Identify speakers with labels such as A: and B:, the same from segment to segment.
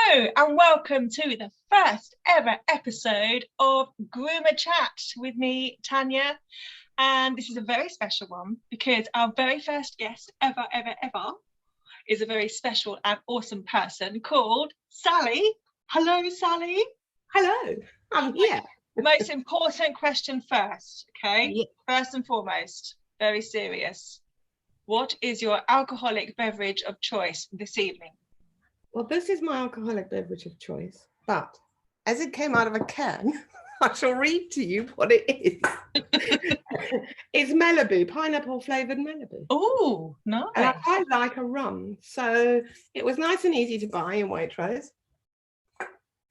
A: Hello and welcome to the first ever episode of Groomer Chat with me, Tanya. And this is a very special one because our very first guest ever is a very special and awesome person called Sally. Hello, Sally.
B: Hello, I'm here.
A: Most important question first, okay?
B: Yeah.
A: First and foremost, very serious. What is your alcoholic beverage of choice this evening?
B: Well, this is my alcoholic beverage of choice, but as it came out of a can, I shall read to you what it is. It's Malibu, pineapple flavoured Malibu.
A: Oh, nice.
B: And I quite like a rum, so it was nice and easy to buy in Waitrose.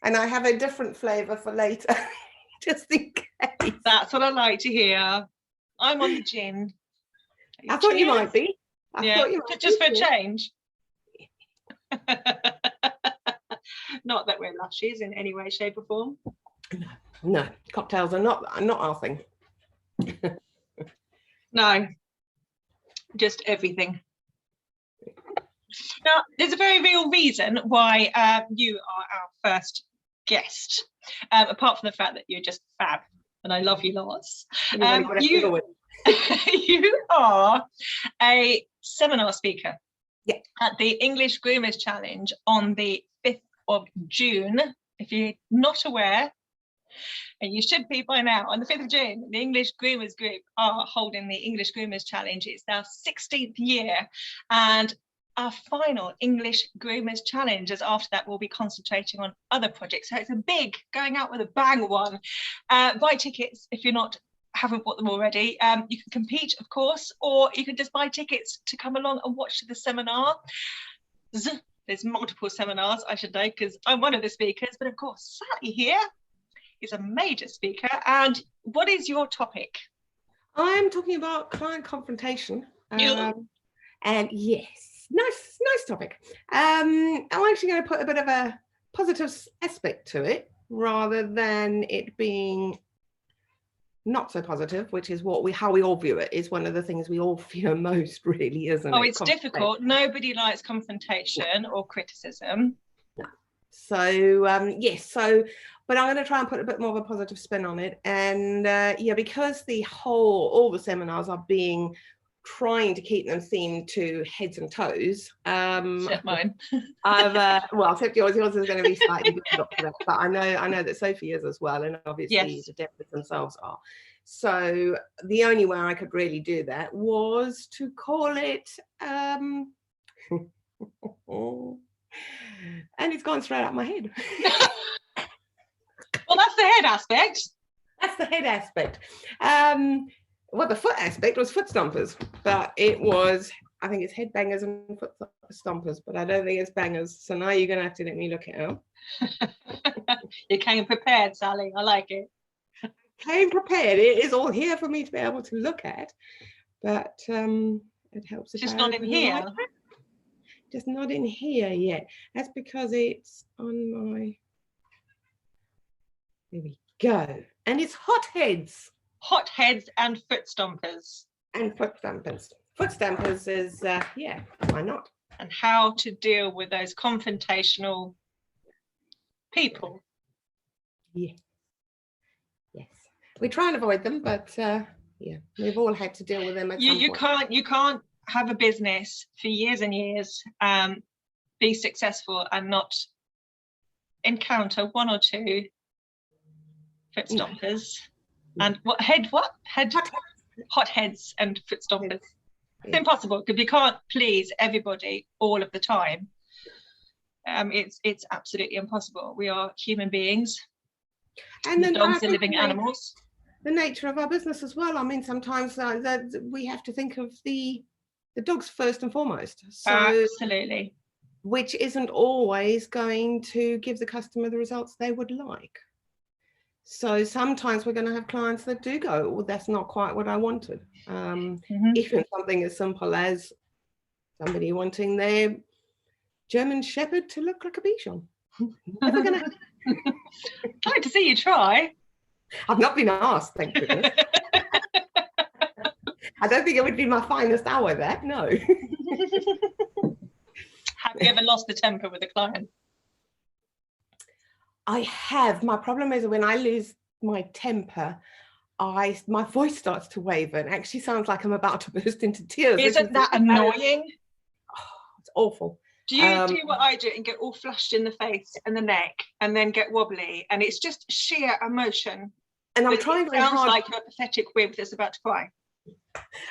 B: And I have a different flavour for later, just in case.
A: That's what I like to hear. I'm on the gin.
B: I thought you might be.
A: Just for a change. Not that we're lushies in any way, shape or form.
B: No, cocktails are not our thing.
A: No, just everything. Now, there's a very real reason why you are our first guest, apart from the fact that you're just fab and I love you lots. You are a seminar speaker.
B: Yeah.
A: At the English Groomers Challenge on the 5th of June. If you're not aware, and you should be by now, on the 5th of June, the English Groomers group are holding the English Groomers Challenge. It's their 16th year, and our final English Groomers Challenge, as after that we'll be concentrating on other projects. So it's a big, going out with a bang one. Buy tickets if you're haven't bought them already. You can compete, of course, or you can just buy tickets to come along and watch the seminar. There's multiple seminars, I should know, because I'm one of the speakers, but of course Sally here is a major speaker. And what is your topic?
B: I'm talking about client confrontation. And yes, nice topic. I'm actually going to put a bit of a positive aspect to it rather than it being not so positive, which is how we all view it. Is one of the things we all fear most, really, isn't it?
A: Oh, it's difficult. Nobody likes confrontation or criticism.
B: No. So yes, but I'm going to try and put a bit more of a positive spin on it. And because all the seminars are trying to keep them themed to heads and toes.
A: Except mine.
B: Except yours is going to be slightly different, but I know that Sophie is as well, and obviously
A: yes.
B: The Deppers themselves are. So the only way I could really do that was to call it, and it's gone straight out my head.
A: Well, that's the head aspect.
B: That's the head aspect. Well, the foot aspect was foot stompers, but it was, I think it's head bangers and foot stompers, but I don't think it's bangers. So now you're going to have to let me look it up.
A: You came prepared, Sally. I like it.
B: Came prepared. It is all here for me to be able to look at, but it helps.
A: It's just not in here.
B: Just not in here yet. That's because it's on my. There we go. And it's hot heads.
A: Hot heads and foot stompers.
B: And foot stompers. Foot stompers is, why not?
A: And how to deal with those confrontational people.
B: Yeah. Yes. We try and avoid them, but we've all had to deal with them at some point.
A: You can't have a business for years and years, be successful and not encounter one or two foot stompers. No. And hot heads and foot stompers. It's impossible because we can't please everybody all of the time. It's absolutely impossible. We are human beings, and then dogs are living animals.
B: The nature of our business as well. I mean, sometimes that we have to think of the dogs first and foremost. So,
A: absolutely.
B: Which isn't always going to give the customer the results they would like. So sometimes we're going to have clients that do go, well, that's not quite what I wanted. Even something as simple as somebody wanting their German Shepherd to look like a Bichon. Never going to happen.
A: I'd like to see you try.
B: I've not been asked, thank goodness. I don't think it would be my finest hour, that, no.
A: Have you ever lost the temper with a client?
B: I have. My problem is when I lose my temper, my voice starts to waver and actually sounds like I'm about to burst into tears.
A: Isn't that annoying?
B: It's awful.
A: Do you do what I do and get all flushed in the face and the neck and then get wobbly? And it's just sheer emotion.
B: And I'm trying very hard.
A: Sounds like a pathetic wimp that's about to cry.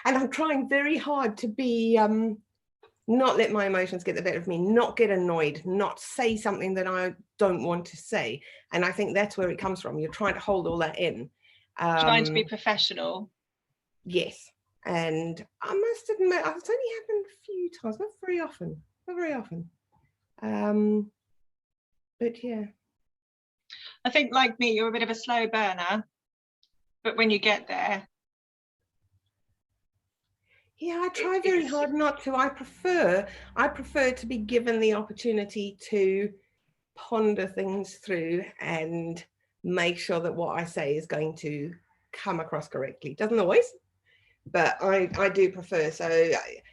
B: And I'm trying very hard to be, not let my emotions get the better of me, not get annoyed, not say something that I don't want to say. And I think that's where it comes from. You're trying to hold all that in.
A: Trying to be professional.
B: Yes. And I must admit, it's only happened a few times, not very often. But yeah.
A: I think like me, you're a bit of a slow burner, but when you get there.
B: Yeah, I try very hard not to. I prefer to be given the opportunity to ponder things through and make sure that what I say is going to come across correctly. Doesn't always, but I do prefer. So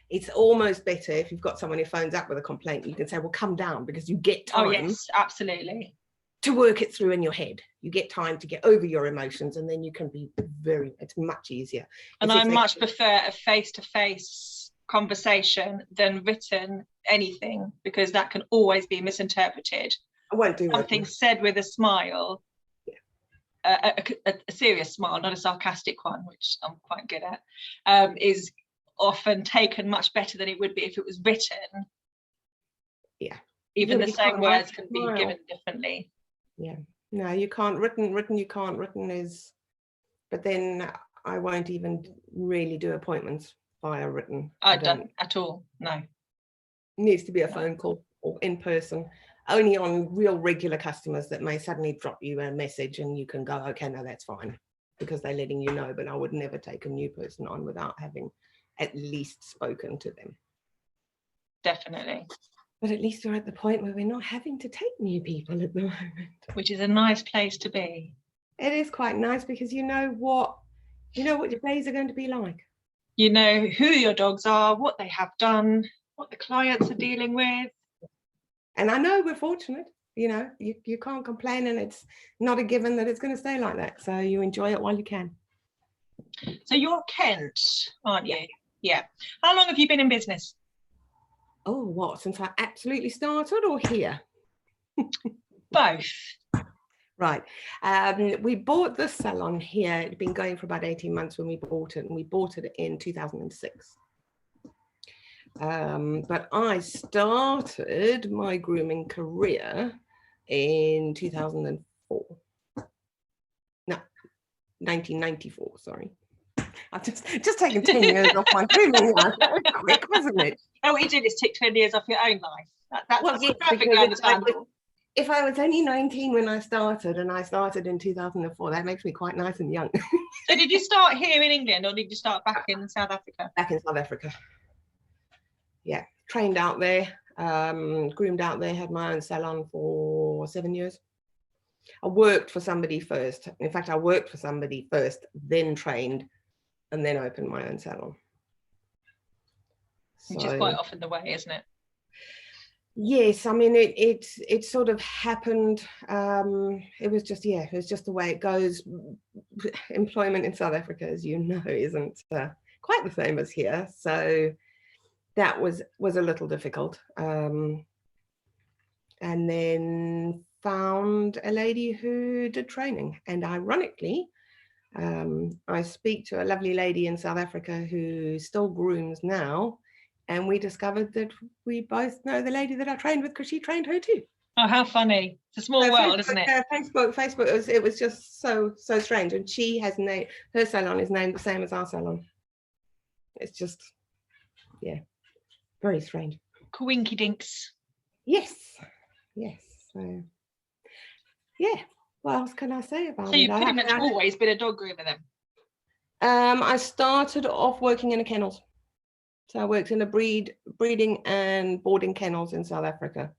B: it's almost better if you've got someone who phones up with a complaint, you can say, well, come down, because you get time.
A: Oh yes, absolutely.
B: To work it through in your head. You get time to get over your emotions, and then you can be it's much easier.
A: And I much prefer a face-to-face conversation than written anything, because that can always be misinterpreted.
B: I won't do
A: something said with a smile. A serious smile, not a sarcastic one, which I'm quite good at, is often taken much better than it would be if it was written.
B: Yeah.
A: Even the same words can be given differently.
B: Yeah. No, you can't. Written you can't. Written is, but then I won't even really do appointments via written.
A: I don't at all, no.
B: It needs to be a phone call or in person. Only on real regular customers that may suddenly drop you a message and you can go, okay, no, that's fine, because they're letting you know. But I would never take a new person on without having at least spoken to them.
A: Definitely.
B: But at least we're at the point where we're not having to take new people at the moment.
A: Which is a nice place to be.
B: It is quite nice, because you know what your days are going to be like.
A: You know who your dogs are, what they have done, what the clients are dealing with.
B: And I know we're fortunate, you can't complain, and it's not a given that it's going to stay like that. So you enjoy it while you can.
A: So you're Kent, aren't you? Yeah. How long have you been in business?
B: Oh, what? Since I absolutely started, or here?
A: Both.
B: Right. We bought the salon here. It'd been going for about 18 months when we bought it, and we bought it in 2006. But I started my grooming career in 2004. No, 1994, sorry. I've just taken 10 years off my grooming life. That was quick, wasn't it?
A: Oh, what you did is take 10 years off your own life. That's perfectly understandable.
B: If I was only 19 when I started, and I started in 2004, that makes me quite nice and young.
A: So did you start here in England, or did you start back in South Africa?
B: Back in South Africa. Yeah, trained out there, groomed out there, had my own salon for 7 years. I worked for somebody first. In fact, I worked for somebody first, then trained, and then opened my own salon.
A: Which is quite often the way, isn't it?
B: Yes, I mean it sort of happened. It was just the way it goes. Employment in South Africa, as you know, isn't quite the same as here. So that was a little difficult. And then found a lady who did training, and ironically, I speak to a lovely lady in South Africa who still grooms now, and we discovered that we both know the lady that I trained with, because she trained her too.
A: Oh, how funny. It's a small world, isn't it?
B: Facebook, it was just so strange. And she has named, her salon is named the same as our salon. It's just, yeah, very strange.
A: Coinky dinks.
B: Yes. So, yeah. What else can I say about it?
A: So you've pretty much always been a dog groomer then?
B: I started off working in the kennels. So I worked in the breeding and boarding kennels in South Africa.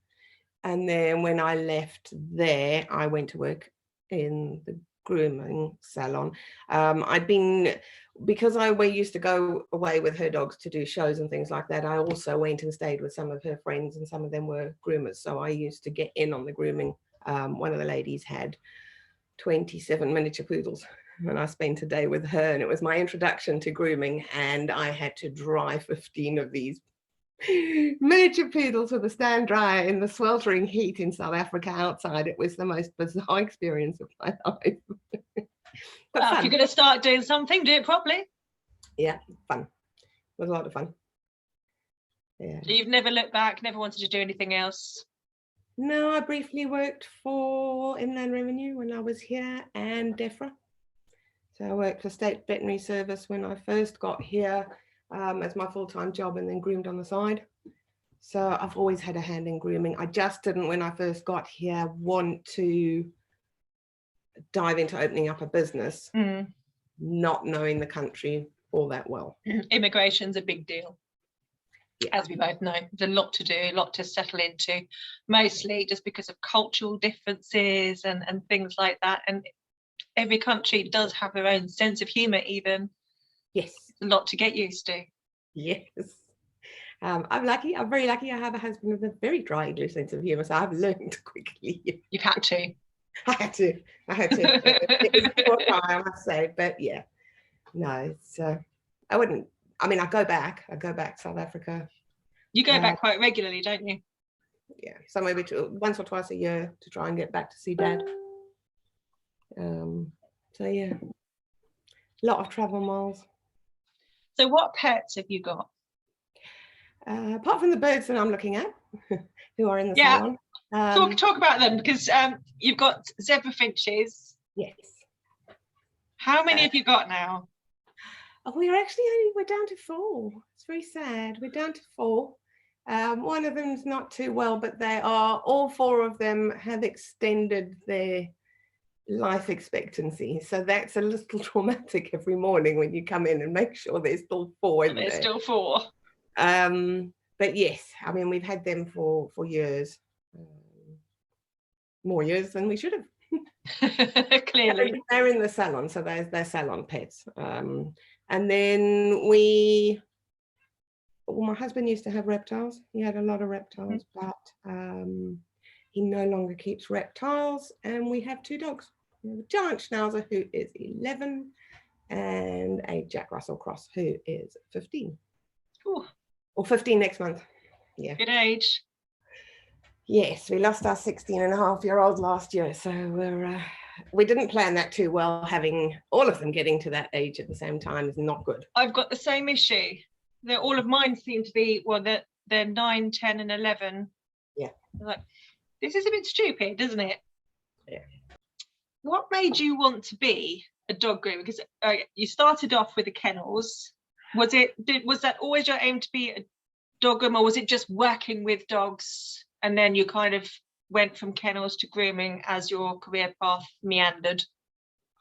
B: And then when I left there, I went to work in the grooming salon. Because we used to go away with her dogs to do shows and things like that, I also went and stayed with some of her friends, and some of them were groomers. So I used to get in on the grooming one of the ladies had 27 miniature poodles, and I spent a day with her, and it was my introduction to grooming, and I had to dry 15 of these miniature poodles with a stand dryer in the sweltering heat in South Africa outside. It was the most bizarre experience of my life. But
A: well, if you're going to start doing something, do it properly.
B: Yeah, fun. It was a lot of fun. Yeah.
A: So you've never looked back, never wanted to do anything else?
B: No, I briefly worked for Inland Revenue when I was here, and DEFRA. So I worked for State Veterinary Service when I first got here as my full-time job, and then groomed on the side. So I've always had a hand in grooming. I just didn't, when I first got here, want to dive into opening up a business, not knowing the country all that well.
A: Immigration's a big deal. Yeah. As we both know, there's a lot to do, a lot to settle into, mostly just because of cultural differences and things like that. And every country does have their own sense of humour even.
B: Yes.
A: It's a lot to get used to.
B: Yes. I'm lucky. I'm very lucky. I have a husband with a very dry English sense of humour, so I've learned quickly.
A: You've had to.
B: I had to. It was more time, I must say, but yeah. No, it's, I wouldn't, I mean, I go back to South Africa.
A: You go back quite regularly, don't you?
B: Yeah, somewhere between once or twice a year to try and get back to see Dad. So yeah, a lot of travel miles.
A: So what pets have you got?
B: Apart from the birds that I'm looking at, who are in the salon.
A: Talk about them, because you've got zebra finches.
B: Yes.
A: How many have you got now?
B: Oh, we're down to 4. It's very sad. We're down to 4. One of them's not too well, but all 4 of them have extended their life expectancy. So that's a little traumatic every morning when you come in and make sure there's still 4 in there.
A: There's still 4.
B: But yes, I mean, we've had them for years. More years than we should have.
A: Clearly.
B: They're in the salon, so they're salon pets. And then my husband used to have reptiles. He had a lot of reptiles, but he no longer keeps reptiles. And we have 2 dogs. We have a giant schnauzer who is 11 and a Jack Russell Cross who is 15. Ooh. Or 15 next month. Yeah.
A: Good age.
B: Yes, we lost our 16-and-a-half-year-old last year, so we didn't plan that too well. Having all of them getting to that age at the same time is not good.
A: I've got the same issue. All of mine seem to be, well, they're 9, 10 and 11.
B: Yeah.
A: Like, this is a bit stupid, isn't it?
B: Yeah.
A: What made you want to be a dog groomer? Because you started off with the kennels. Was that always your aim to be a dog groomer, or was it just working with dogs and then you kind of went from kennels to grooming as your career path meandered?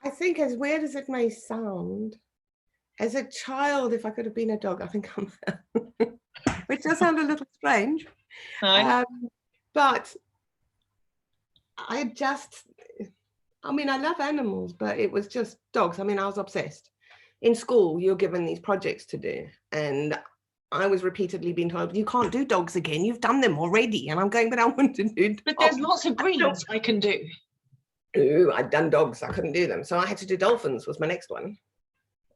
B: I think, as weird as it may sound, as a child, if I could have been a dog, I think I'm which does sound a little strange.
A: No.
B: But I love animals, but it was just dogs. I mean, I was obsessed. In school, you're given these projects to do, and I was repeatedly being told, you can't do dogs again, you've done them already. And I'm going, but I want to do dogs.
A: But there's lots of breeds I can do.
B: Ooh, I'd done dogs, I couldn't do them. So I had to do dolphins, was my next one.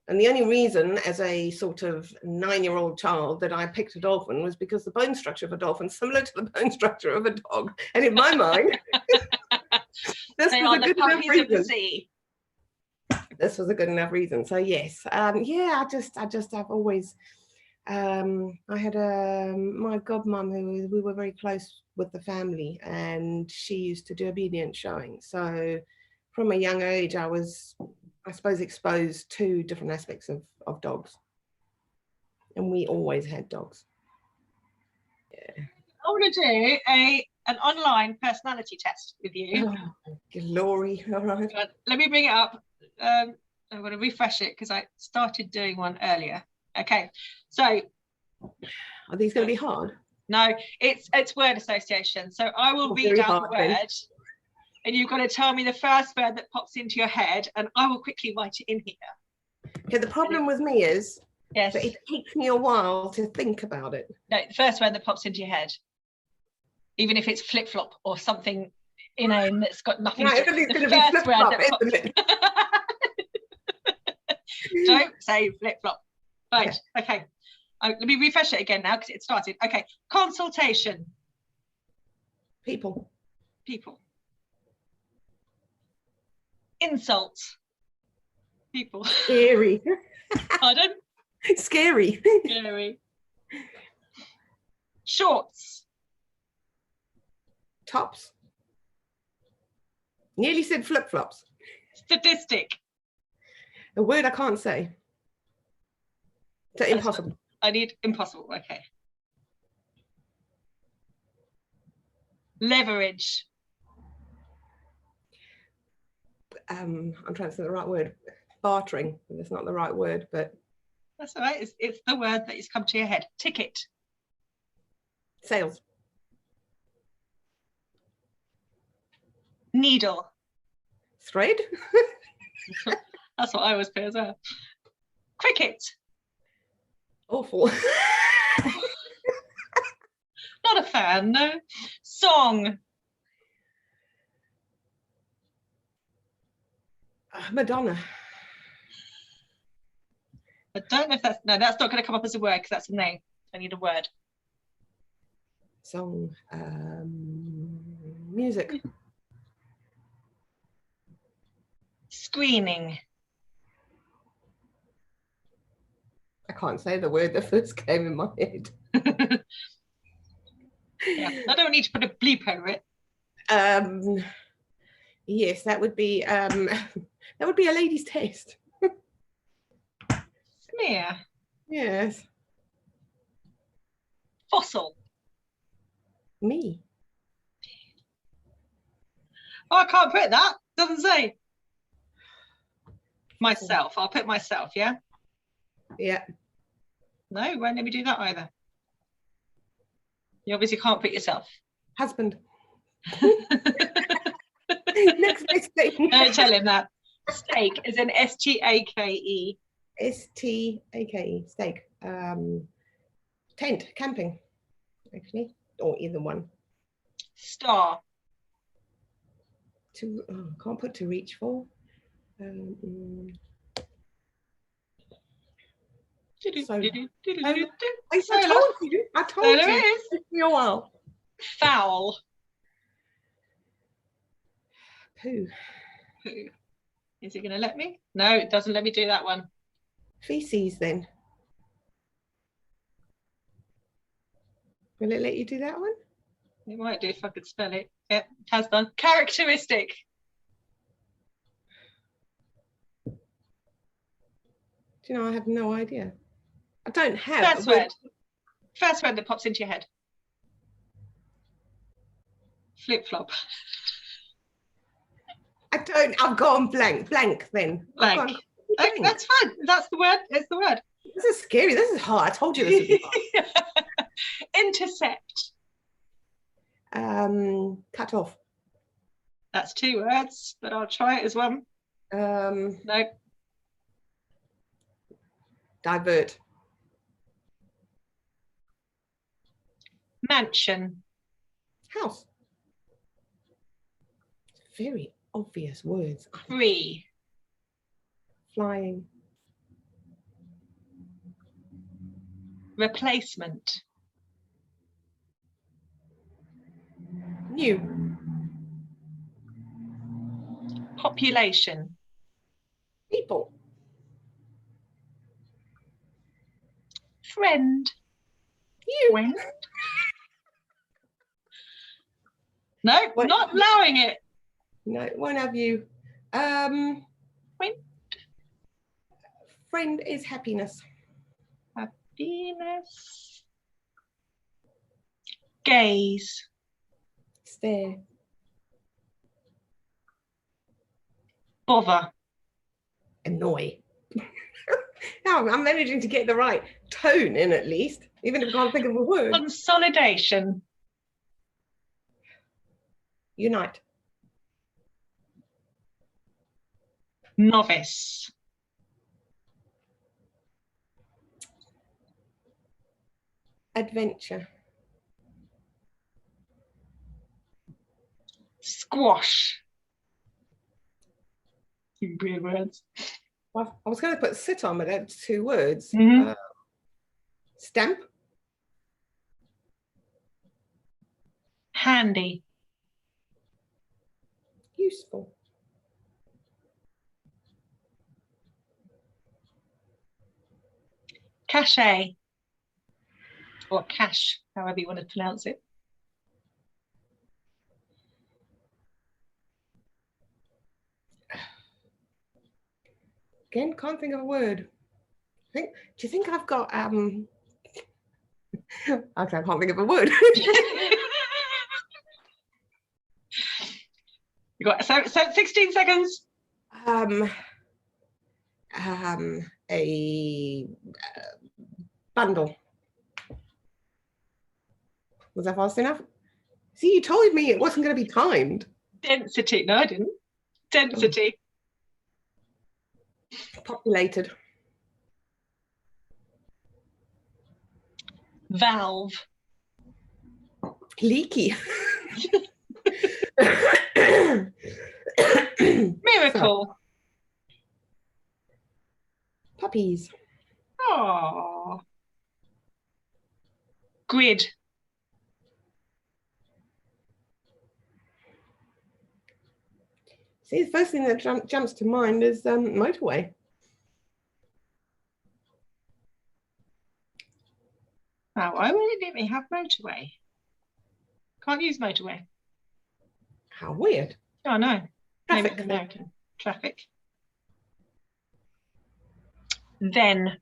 B: And the only reason, as a sort of 9-year-old child, that I picked a dolphin was because the bone structure of a dolphin is similar to the bone structure of a dog. And in my mind, this was a good enough reason. This was a good enough reason. So yes, I've always, I had my godmum we were very close with the family, and she used to do obedience showing. So from a young age, I was, I suppose, exposed to different aspects of dogs. And we always had dogs. Yeah. I
A: want to do an online personality test with you.
B: Oh, glory. All right.
A: Let me bring it up. I'm going to refresh it because I started doing one earlier. Okay, so
B: are these going to be hard?
A: No, it's word association. So I will read out the word, and you've got to tell me the first word that pops into your head, and I will quickly write it in here.
B: Okay, the problem with me is
A: yes,
B: that it takes me a while to think about it.
A: No, the first word that pops into your head, even if it's flip-flop or something inane that's got nothing
B: Right,
A: to do.
B: it's
A: The
B: going to be
A: first word
B: flip-flop,
A: that pops.
B: isn't it?
A: Don't say flip-flop. Right, okay. Let me refresh it again now because it started. Okay, consultation.
B: People.
A: People. Insults. People.
B: Scary.
A: Pardon?
B: Scary.
A: Scary. Shorts.
B: Tops. Nearly said flip-flops.
A: Statistic.
B: A word I can't say. So impossible.
A: I need impossible. Okay. Leverage.
B: I'm trying to say the right word. Bartering. That's not the right word, but
A: That's all right. It's the word that has come to your head. Ticket.
B: sales.
A: Needle.
B: Thread.
A: That's what I always put as well. Cricket.
B: Awful.
A: Not a fan, no. Song.
B: Madonna.
A: I don't know if that's that's not going to come up as a word because that's a name. I need a word.
B: Song. Music.
A: Screening.
B: I can't say the word that first came in my head.
A: Yeah, I don't need to put a bleep over it.
B: Yes, that would be a lady's test.
A: Smear.
B: Yes.
A: Fossil.
B: Me.
A: Oh, I can't put that. Doesn't say. Myself. I'll put myself, yeah?
B: Yeah.
A: No, won't let me do that either. You obviously can't put yourself.
B: Husband. Next best thing.
A: Don't tell him that. Steak is an S-T-A-K-E.
B: S-T-A-K-E. Steak. Tent. Camping. Actually. Or either one.
A: Star.
B: Can't put to reach for. So, I told you.
A: There it is.
B: It took me a while.
A: Foul.
B: Poo.
A: Poo. Is it going to let me? No, it doesn't let me do that one.
B: Feces then. Will it let you do that one?
A: It might do if I could spell it. Yep, it has done. Characteristic.
B: Do you know, I have no idea. I don't have.
A: First word. First word that pops into your head. Flip-flop.
B: I've gone blank. Blank then.
A: Blank.
B: Blank.
A: Oh, that's fine. That's the word. It's the word.
B: This is scary. This is hard. I told you this would be hard.
A: Intercept.
B: Cut off.
A: That's two words, but I'll try it as one. No.
B: Divert.
A: Mansion.
B: House. Very obvious words.
A: Free.
B: Flying.
A: Replacement.
B: New.
A: Population.
B: People.
A: Friend.
B: You.
A: Friend. No,
B: What?
A: not allowing it.
B: No, won't have you. Friend. Friend is happiness.
A: Happiness. Gaze.
B: Stare.
A: Bother.
B: Annoy. Now I'm managing to get the right tone in at least, even if I can't think of a word.
A: Consolidation.
B: Unite.
A: Novice.
B: Adventure.
A: Squash. Weird words.
B: Well, I was going to put sit on, but that's 2 words.
A: Mhm.
B: Stamp.
A: Handy.
B: Useful.
A: Cachet. Or cash, however you want to pronounce it.
B: Again, can't think of a word. Do you think I've got okay, I can't think of a word.
A: You got 16 seconds.
B: A bundle. Was that fast enough? See, you told me it wasn't going to be timed.
A: Density. No, I didn't. Density.
B: Populated.
A: Valve.
B: Leaky.
A: Miracle.
B: Puppies.
A: Oh. Grid.
B: See, the first thing that jumps to mind is motorway.
A: Oh, why wouldn't we have motorway? Can't use motorway.
B: How weird.
A: Oh, no. Maybe
B: Traffic.
A: it's American. Traffic. Then.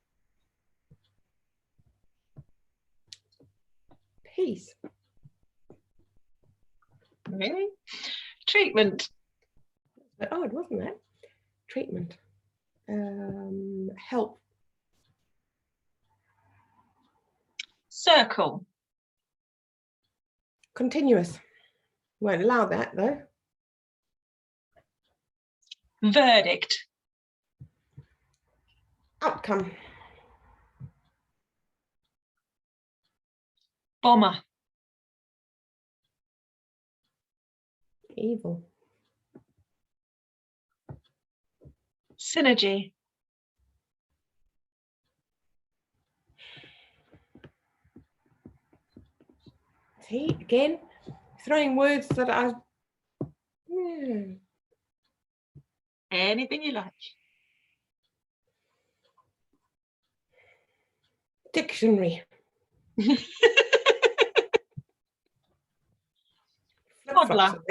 B: Peace.
A: Really? Treatment.
B: Oh, it wasn't that. Treatment. Help.
A: Circle.
B: Continuous. Won't allow that though.
A: Verdict.
B: Outcome.
A: Bomber.
B: Evil.
A: Synergy.
B: See, again, throwing words that are
A: Anything you like.
B: dictionary.
A: Toddler.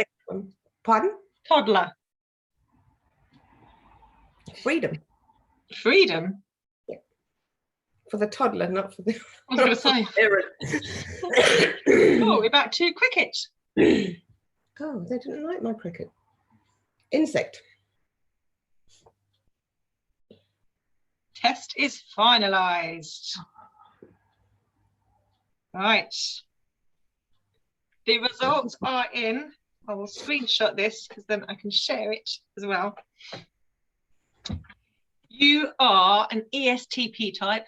B: Pardon?
A: Toddler.
B: Freedom.
A: Freedom.
B: For the toddler, not for the.
A: I was going to say. Oh, we're back to cricket.
B: Oh, they didn't like my cricket. Insect.
A: Test is finalised. Right. The results are in. I will screenshot this because then I can share it as well. You are an ESTP type.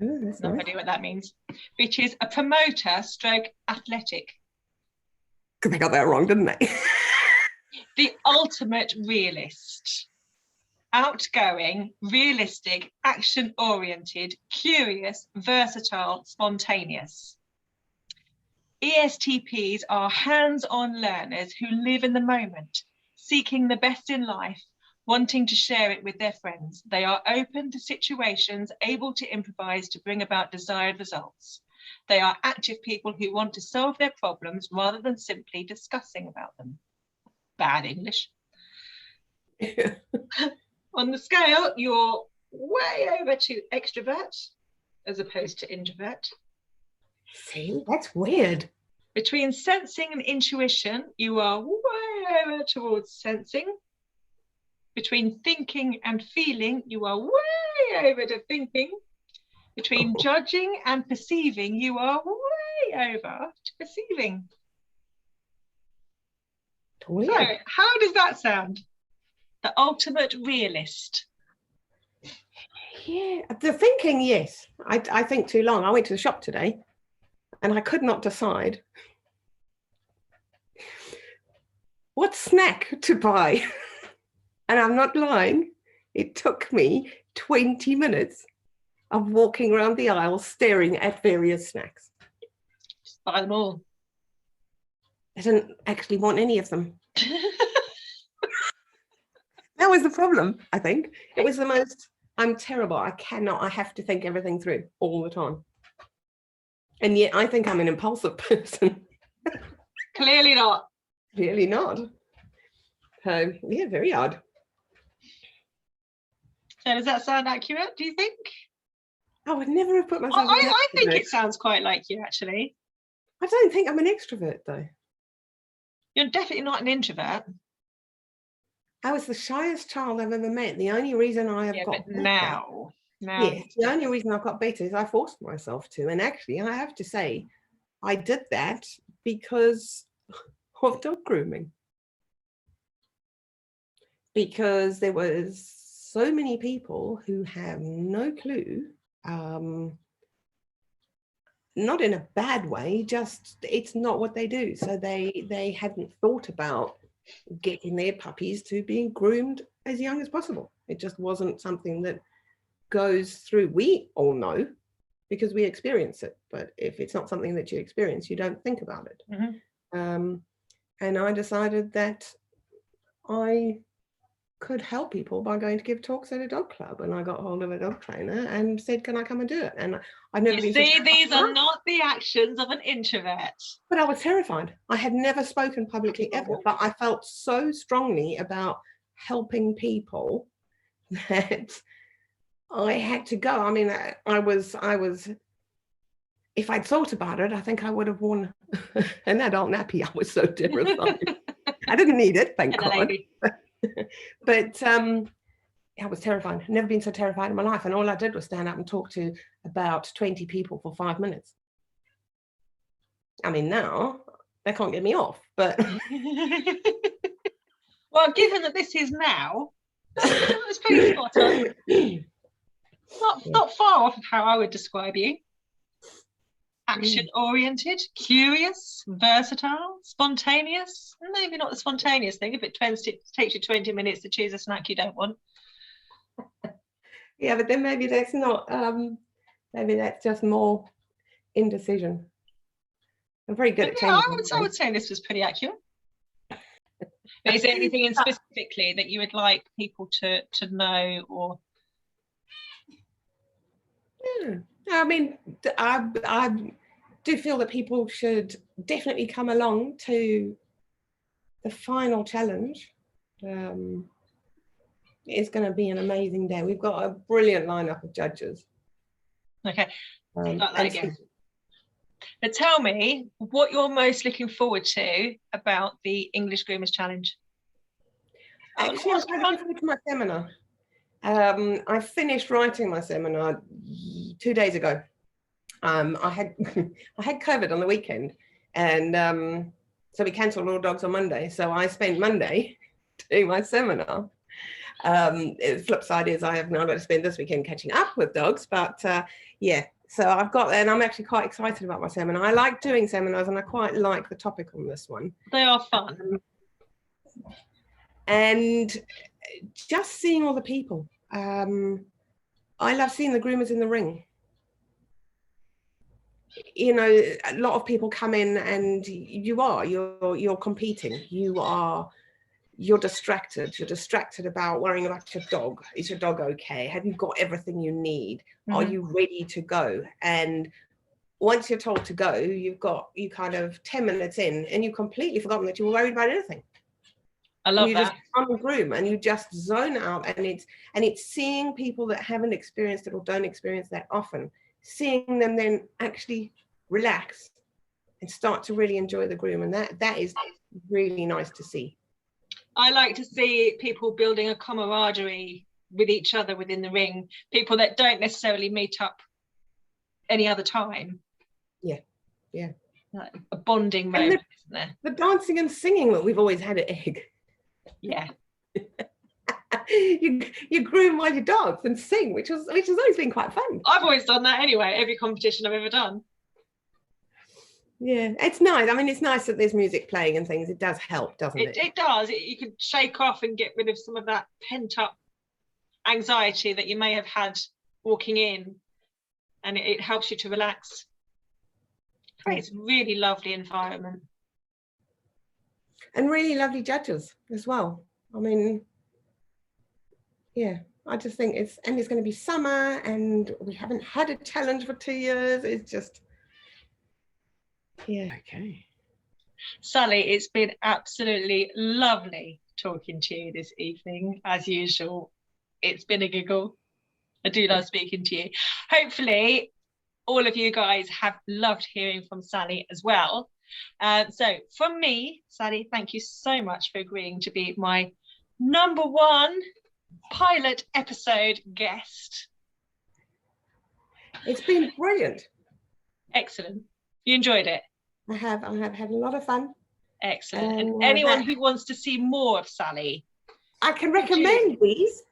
B: Oh, that's
A: No
B: nice.
A: idea what that means, which is a promoter stroke athletic.
B: Because they got that wrong, didn't they?
A: The ultimate realist. Outgoing, realistic, action-oriented, curious, versatile, spontaneous. ESTPs are hands-on learners who live in the moment, seeking the best in life, wanting to share it with their friends. They are open to situations, able to improvise to bring about desired results. They are active people who want to solve their problems rather than simply discussing about them. Bad English. On the scale, you're way over to extrovert as opposed to introvert.
B: See, that's weird.
A: Between sensing and intuition, you are way over towards sensing. Between thinking and feeling, you are way over to thinking. Between judging and perceiving, you are way over to perceiving.
B: Weird.
A: So, how does that sound? The ultimate realist.
B: Yeah, the thinking, yes. I think too long. I went to the shop today and I could not decide what snack to buy. And I'm not lying, it took me 20 minutes of walking around the aisle staring at various snacks.
A: Just buy them all.
B: I didn't actually want any of them. That was the problem, I think. It was the most, I'm terrible. I have to think everything through all the time. And yet I think I'm an impulsive person.
A: Clearly not.
B: Clearly not. So, yeah, very odd.
A: So does that sound accurate, do you think?
B: I would never have put myself in that
A: I think
B: position.
A: it sounds quite like you, actually.
B: I don't think I'm an extrovert, though.
A: You're definitely not an introvert.
B: I was the shyest child I've ever met. The only reason I have got
A: but now
B: yes, the only reason I've got better is I forced myself to. And actually, I have to say, I did that because of dog grooming. Because there was so many people who have no clue, not in a bad way, just it's not what they do. So they hadn't thought about getting their puppies to being groomed as young as possible. It just wasn't something that goes through. We all know because we experience it, but if it's not something that you experience, you don't think about it.
A: Mm-hmm.
B: And I decided that I could help people by going to give talks at a dog club, and I got hold of a dog trainer and said, can I come and do it? And I've never been
A: see, these are not the actions of an introvert.
B: But I was terrified. I had never spoken publicly ever, but I felt so strongly about helping people that I had to go. I mean, I was if I'd thought about it, I think I would have worn an adult nappy. I was so terrified. I didn't need it, thank God. But I was terrified. Never been so terrified in my life. And all I did was stand up and talk to about 20 people for 5 minutes. I mean, now they can't get me off, but
A: well, given that this is now, it's pretty spot on. Not far off of how I would describe you. Action-oriented, curious, versatile, spontaneous. Maybe not the spontaneous thing if it takes you 20 minutes to choose a snack you don't want.
B: Yeah, but then maybe that's not, maybe that's just more indecision. I'm very good at changing.
A: I would say this was pretty accurate. But is there anything in specifically that you would like people to know or?
B: Yeah. I mean, I do feel that people should definitely come along to the final challenge. It's going to be an amazing day. We've got a brilliant lineup of judges.
A: Okay, but tell me what you're most looking forward to about the English Groomers Challenge.
B: Actually, I'm quite looking forward to my seminar. I finished writing my seminar 2 days ago. I had COVID on the weekend, and so we cancelled all dogs on Monday. So I spent Monday doing my seminar. The flip side is I have now got to spend this weekend catching up with dogs, but yeah. So I've got, and I'm actually quite excited about my seminar. I like doing seminars, and I quite like the topic on this one.
A: They are fun.
B: And just seeing all the people. I love seeing the groomers in the ring. You know, a lot of people come in and you're competing. You're distracted. You're distracted about worrying about your dog. Is your dog okay? Have you got everything you need? Mm-hmm. Are you ready to go? And once you're told to go, you kind of 10 minutes in and you've completely forgotten that you were worried about anything.
A: I love that.
B: Just ungroom and you just zone out, and it's seeing people that haven't experienced it or don't experience that often, seeing them then actually relax and start to really enjoy the groom, and that is really nice to see.
A: I like to see people building a camaraderie with each other within the ring, people that don't necessarily meet up any other time. Yeah. Like a bonding moment, isn't there?
B: The dancing and singing that we've always had at Egg.
A: Yeah.
B: you groom while you dance and sing, which has always been quite fun.
A: I've always done that anyway, every competition I've ever done.
B: Yeah, it's nice. I mean, it's nice that there's music playing and things. It does help, doesn't it?
A: It does. You can shake off and get rid of some of that pent up anxiety that you may have had walking in, and it helps you to relax. Creates really lovely environment.
B: And really lovely judges as well. I mean, yeah, I just think it's going to be summer and we haven't had a challenge for 2 years. It's just, yeah.
C: Okay.
A: Sally, it's been absolutely lovely talking to you this evening, as usual. It's been a giggle. I do love speaking to you. Hopefully, all of you guys have loved hearing from Sally as well. So from me, Sally, thank you so much for agreeing to be my #1 pilot episode guest.
B: It's been brilliant.
A: Excellent. You enjoyed it?
B: I have had a lot of fun.
A: Excellent. And anyone who wants to see more of Sally,
B: I can recommend these.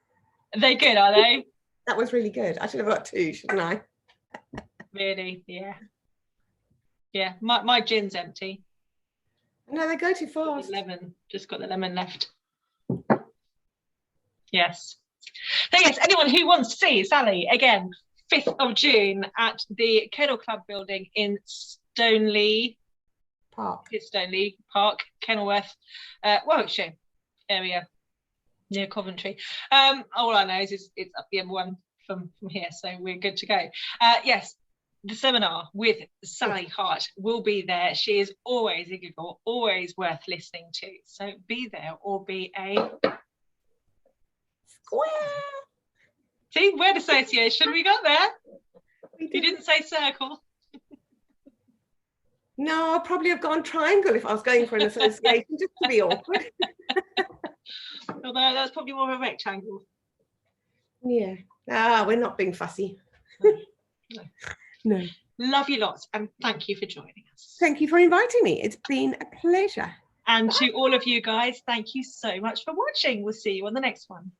A: They're good, are they?
B: That was really good. I should have got 2, shouldn't I?
A: Really? Yeah. Yeah, my gin's empty.
B: No, they go too fast.
A: Lemon, just got the lemon left. Yes. So yes, anyone who wants to see Sally again, 5th of June at the Kennel Club building in Stoneleigh
B: Park.
A: It's Stoneleigh Park, Kenilworth, Warwickshire area near Coventry. All I know is it's up the M1 from here, so we're good to go. Yes, the seminar with Sally Hart will be there. She is always a giggle, always worth listening to. So be there or be a
B: square.
A: See, word association, we got there. You didn't say circle.
B: No, I'd probably have gone triangle if I was going for an association, just to be awkward.
A: Although that's probably more of a rectangle.
B: Yeah. We're not being fussy.
A: No.
B: No.
A: Love you lots and thank you for joining us.
B: Thank you for inviting me. It's been a pleasure.
A: And to all of you guys, thank you so much for watching. We'll see you on the next one.